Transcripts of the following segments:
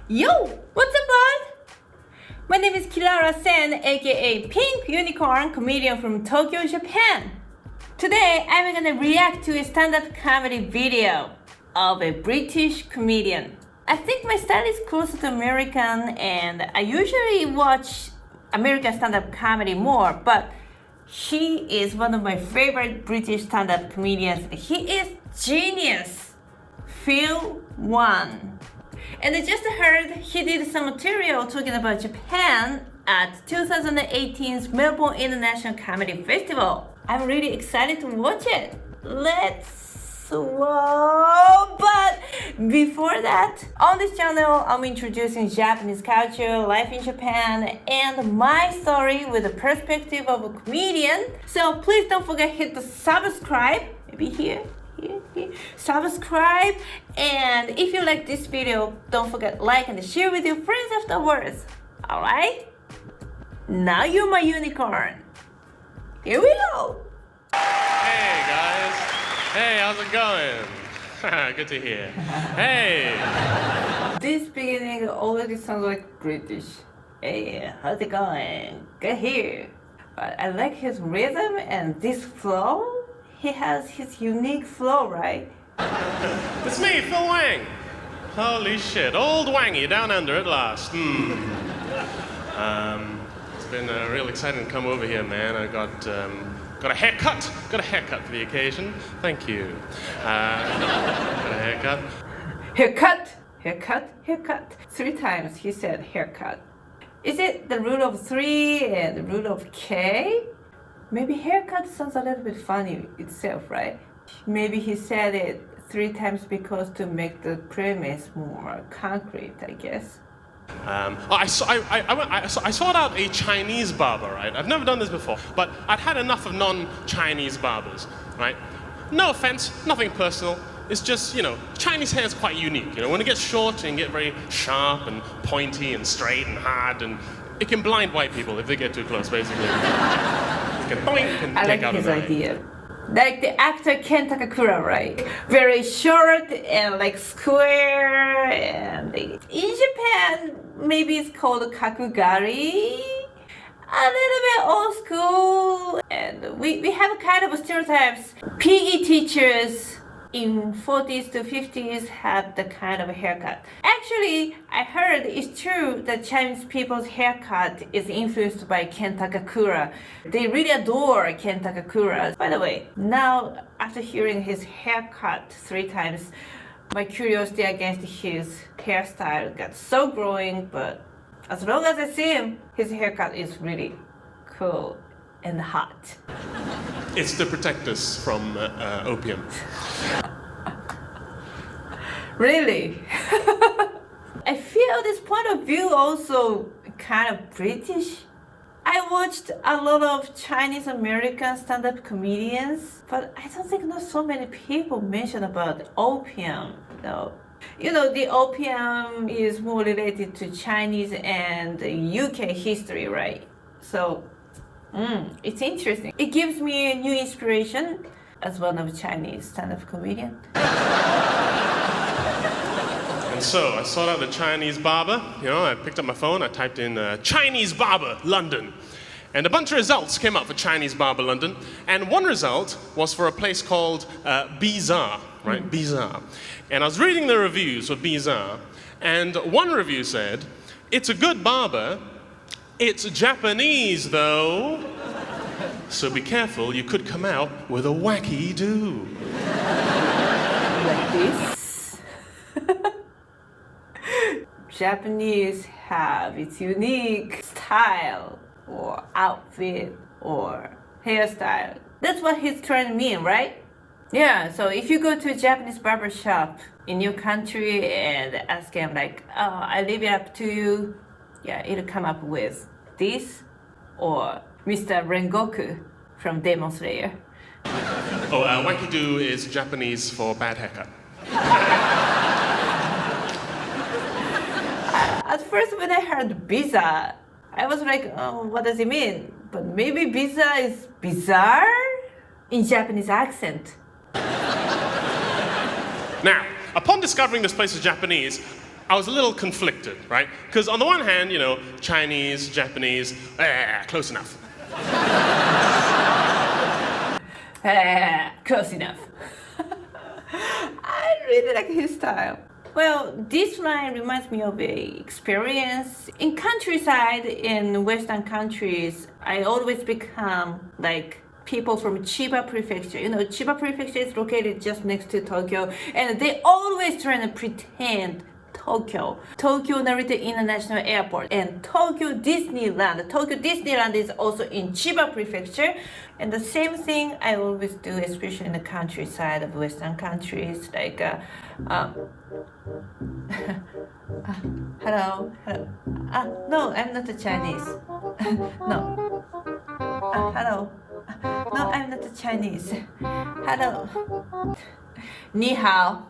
Yo! What's up, bud? My name is Kilara Sen, aka Pink Unicorn, comedian from Tokyo, Japan. Today, I'm gonna react to a stand-up comedy video of a British comedian. I think my style is closer to American, and I usually watch American stand-up comedy more, but he is one of my favorite British stand-up comedians. He is genius, Phil Wang. And I just heard he did some material talking about Japan at 2018's Melbourne International Comedy Festival. I'm really excited to watch it. But before that, on this channel, I'm introducing Japanese culture, life in Japan, and my story with the perspective of a comedian. So please don't forget to hit the subscribe, maybe here. Subscribe, and if you like this video, don't forget like and share with your friends afterwards. Alright? Now you're my unicorn. Here we go. Hey guys. Hey, how's it going? Good to hear. Hey. This beginning already sounds like British. Hey, how's it going? Good here. But I like his rhythm and this flow. He has his unique flow, right? It's me, Phil Wang. Holy shit, old Wangy down under at last. It's been real exciting to come over here, man. I got a haircut. Got a haircut for the occasion. Thank you. Got a haircut. Haircut. 3 times he said haircut. Is it the rule of 3 and the rule of K? Maybe haircut sounds a little bit funny itself, right? Maybe he said it 3 times because to make the premise more concrete, I guess. I sought out a Chinese barber, right? I've never done this before, but I'd had enough of non-Chinese barbers, right? No offense, nothing personal. It's just, Chinese hair is quite unique. When it gets short, it can get very sharp and pointy and straight and hard, and it can blind white people if they get too close, basically. It can boink and I take like out his an eye. idea. Like the actor Ken Takakura, right? Very short and like square, and in Japan, maybe it's called kakugari. A little bit old school, and we have kind of stereotypes. PE teachers in 40s to 50s have the kind of haircut. Actually, I heard it's true that Chinese people's haircut is influenced by Ken Takakura. They really adore Ken Takakura. By the way, now after hearing his haircut 3 times, my curiosity against his hairstyle got so growing, but as long as I see him, his haircut is really cool and hot. It's to protect us from opium. Really? I feel this point of view also kind of British. I watched a lot of Chinese American stand-up comedians, but I don't think not so many people mention about opium. No. The opium is more related to Chinese and UK history, right? So, it's interesting. It gives me a new inspiration as one of Chinese stand-up comedian. And so I sought out the Chinese barber. I picked up my phone, I typed in Chinese barber, London. And a bunch of results came up for Chinese barber, London. And one result was for a place called Bizarre, right? Bizarre. And I was reading the reviews for Bizarre, and one review said, "It's a good barber. It's Japanese, though. So be careful, you could come out with a wacky do." Like this. Japanese have its unique style or outfit or hairstyle. That's what he's trying to mean, right? Yeah, so if you go to a Japanese barbershop in your country and ask him like, "Oh, I leave it up to you," yeah, it'll come up with this or Mr. Rengoku from Demon Slayer. Oh, wacky do is Japanese for bad haircut. At first when I heard bizarre, I was like, oh, what does it mean? But maybe bizarre is bizarre in Japanese accent. Now, upon discovering this place is Japanese, I was a little conflicted, right? Because on the one hand, you know, Chinese, Japanese, close enough. Close enough. I really like his style. Well, this line reminds me of a experience in countryside in Western countries. I always become like people from Chiba Prefecture. You know, Chiba Prefecture is located just next to Tokyo, and they always try to pretend Tokyo Narita International Airport, and Tokyo Disneyland. Tokyo Disneyland is also in Chiba Prefecture, and the same thing I always do, especially in the countryside of Western countries, like hello. No, I'm not a Chinese. No. Hello. No, I'm not a Chinese. Hello. Ni hao.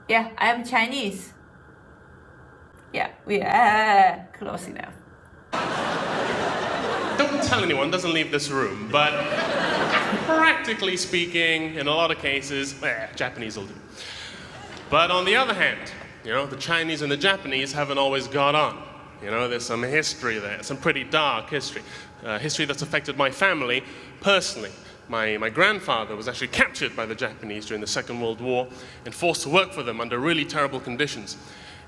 Yeah, I'm Chinese. Yeah, we are close enough. Don't tell anyone, doesn't leave this room, but practically speaking, in a lot of cases, Japanese will do. But on the other hand, you know, the Chinese and the Japanese haven't always got on. You know, there's some history there, some pretty dark history. History that's affected my family personally. My grandfather was actually captured by the Japanese during the Second World War and forced to work for them under really terrible conditions.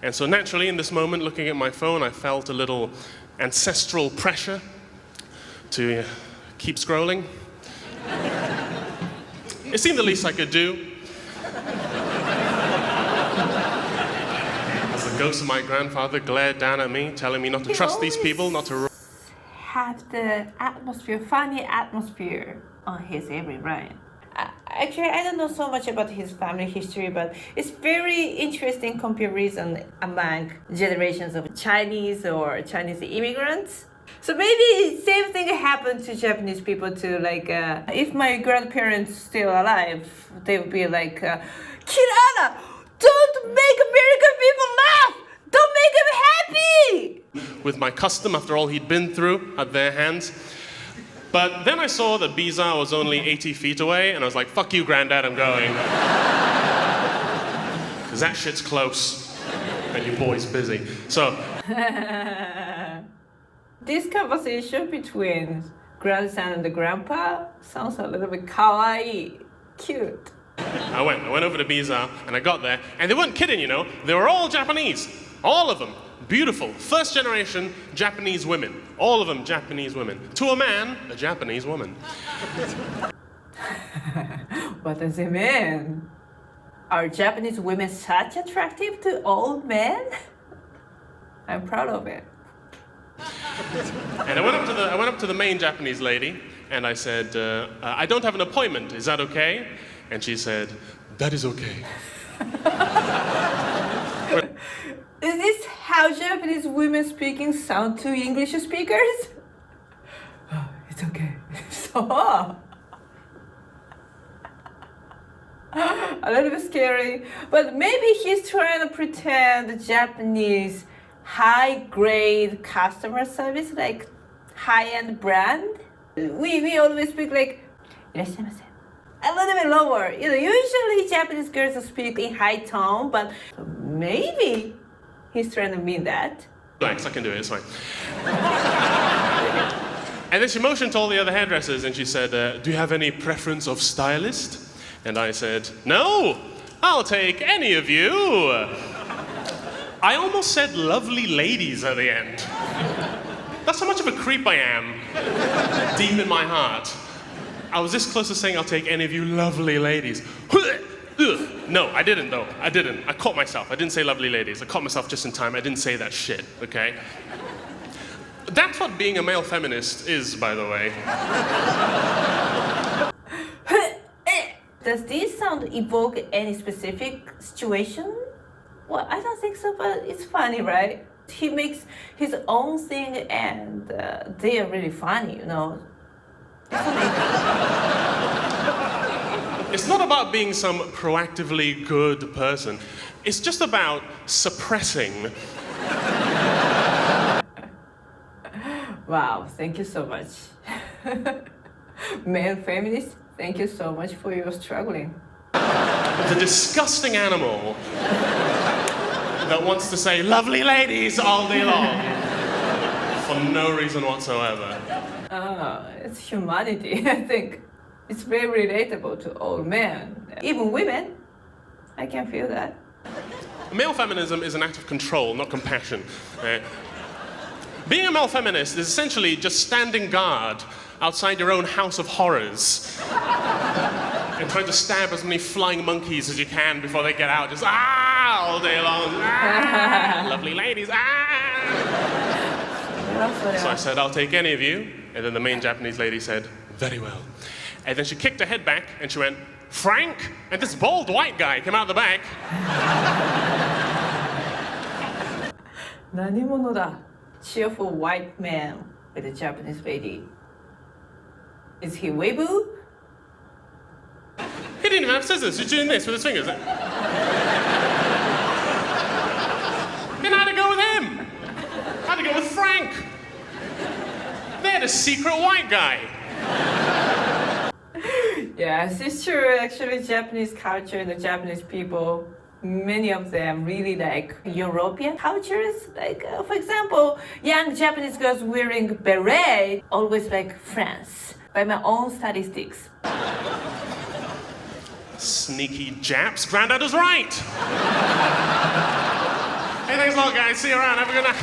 And so naturally, in this moment, looking at my phone, I felt a little ancestral pressure to keep scrolling. It seemed the least I could do. As the ghost of my grandfather glared down at me, telling me not to trust these people, not to... Have the atmosphere, funny atmosphere on his every rhyme. Actually, I don't know so much about his family history, but it's very interesting comparison among generations of Chinese or Chinese immigrants. So maybe same thing happened to Japanese people too. Like if my grandparents still alive, they would be like, Kirana, don't make American people laugh! Don't make them happy! With my custom, after all he'd been through at their hands. But then I saw that Biza was only 80 feet away, and I was like, fuck you, Granddad, I'm going. Because that shit's close, and your boy's busy. So... This conversation between grandson and the grandpa sounds a little bit kawaii, cute. I went over to Biza, and I got there, and they weren't kidding, you know. They were all Japanese. All of them. Beautiful. First generation Japanese women. All of them Japanese women. To a man, a Japanese woman. What does it mean? Are Japanese women such attractive to old men? I'm proud of it. And I went up to the main Japanese lady, and I said, I don't have an appointment. Is that okay? And she said, that is okay. Is this how Japanese women speaking sound to English speakers? Oh, it's okay. So, a little bit scary, but maybe he's trying to pretend Japanese high-grade customer service, like high-end brand. We always speak like, "Irashimasen." A little bit lower. You know, usually Japanese girls speak in high tone, but maybe he's trying to mean that. Thanks, I can do it, it's fine. And then she motioned to all the other hairdressers and she said, do you have any preference of stylist? And I said, no, I'll take any of you. I almost said lovely ladies at the end. That's how much of a creep I am, deep in my heart. I was this close to saying I'll take any of you lovely ladies. No, I didn't though. I didn't. I caught myself. I didn't say lovely ladies. I caught myself just in time. I didn't say that shit, okay? That's what being a male feminist is, by the way. Does this sound evoke any specific situation? Well, I don't think so, but it's funny, right? He makes his own thing and they are really funny, you know? It's not about being some proactively good person. It's just about suppressing. Wow, thank you so much. Male feminist, thank you so much for your struggling. The disgusting animal that wants to say lovely ladies all day long for no reason whatsoever. It's humanity, I think. It's very relatable to all men, even women. I can feel that. Male feminism is an act of control, not compassion. Being a male feminist is essentially just standing guard outside your own house of horrors and trying to stab as many flying monkeys as you can before they get out. Just all day long. Lovely ladies. So I said, I'll take any of you. And then the main Japanese lady said, very well. And then she kicked her head back and she went, Frank? And this bald white guy came out the back. 何者だ? Cheerful white man with a Japanese lady. Is he weeaboo? He didn't even have scissors. He's doing this with his fingers. And I had to go with him. I had to go with Frank. They had a secret white guy. Yes, it's true. Actually, Japanese culture and the Japanese people, many of them really like European cultures. Like, for example, young Japanese girls wearing beret, always like France, by my own statistics. Sneaky Japs. Grandad was right. Hey, thanks a lot, guys. See you around. Have a good night.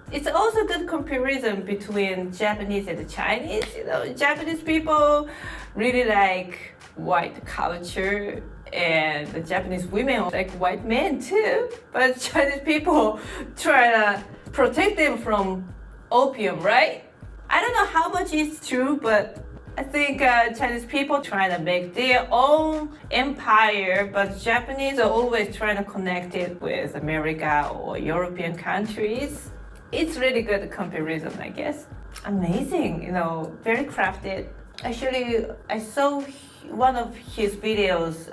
It's also a good comparison between Japanese and Chinese. You know, Japanese people really like white culture, and the Japanese women like white men too. But Chinese people try to protect them from opium, right? I don't know how much is true, but I think Chinese people trying to make their own empire, but Japanese are always trying to connect it with America or European countries. It's really good comparison, I guess. Amazing, you know, very crafted. Actually, I saw one of his videos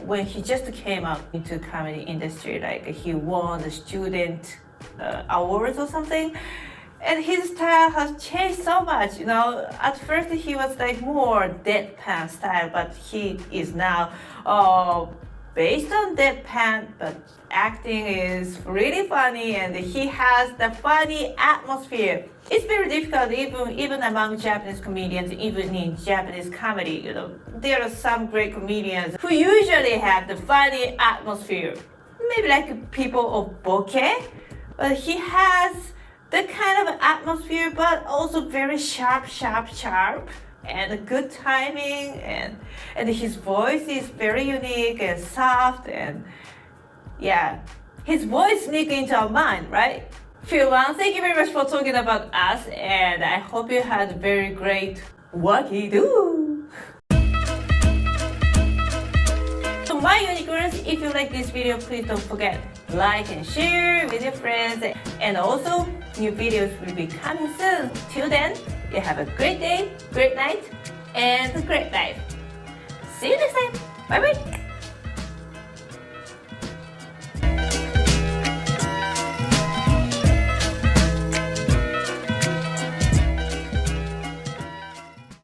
when he just came out into comedy industry, like he won the student awards or something. And his style has changed so much, you know. At first he was like more deadpan style, but he is now based on deadpan, but acting is really funny and he has the funny atmosphere. It's very difficult even among Japanese comedians, even in Japanese comedy, you know. There are some great comedians who usually have the funny atmosphere. Maybe like people of bokeh, but he has the kind of atmosphere, but also very sharp, and a good timing, and his voice is very unique and soft, and yeah, his voice sneaks into our mind, right? Phil Wang, thank you very much for talking about us, and I hope you had a very great what-he-do. So my unicorns, if you like this video, please don't forget like and share with your friends, and also new videos will be coming soon. Till then, you have a great day, great night, and a great life. See you next time. Bye bye.